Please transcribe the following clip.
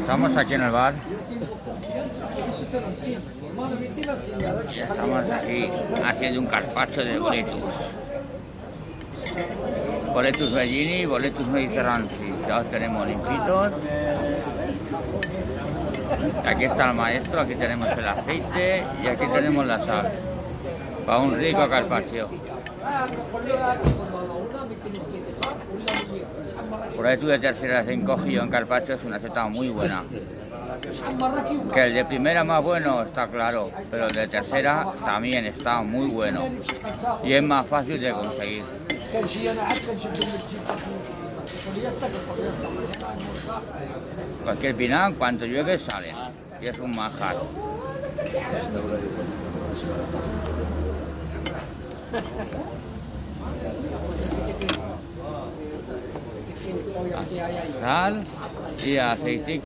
Estamos aquí en el bar. Ya estamos aquí haciendo un carpaccio de boletus. Boletus Bellini, boletus mediterranci. Ya los tenemos limpitos. Aquí está el maestro, aquí tenemos el aceite y aquí tenemos la sal. Para un rico carpaccio. Por ahí tú de tercera se encogido en carpaccio, es una seta muy buena. Que el de primera más bueno, está claro, pero el de tercera también está muy bueno. Y es más fácil de conseguir. Cualquier pinán, cuanto llueve, sale. Y es un manjar. Sal y aceite.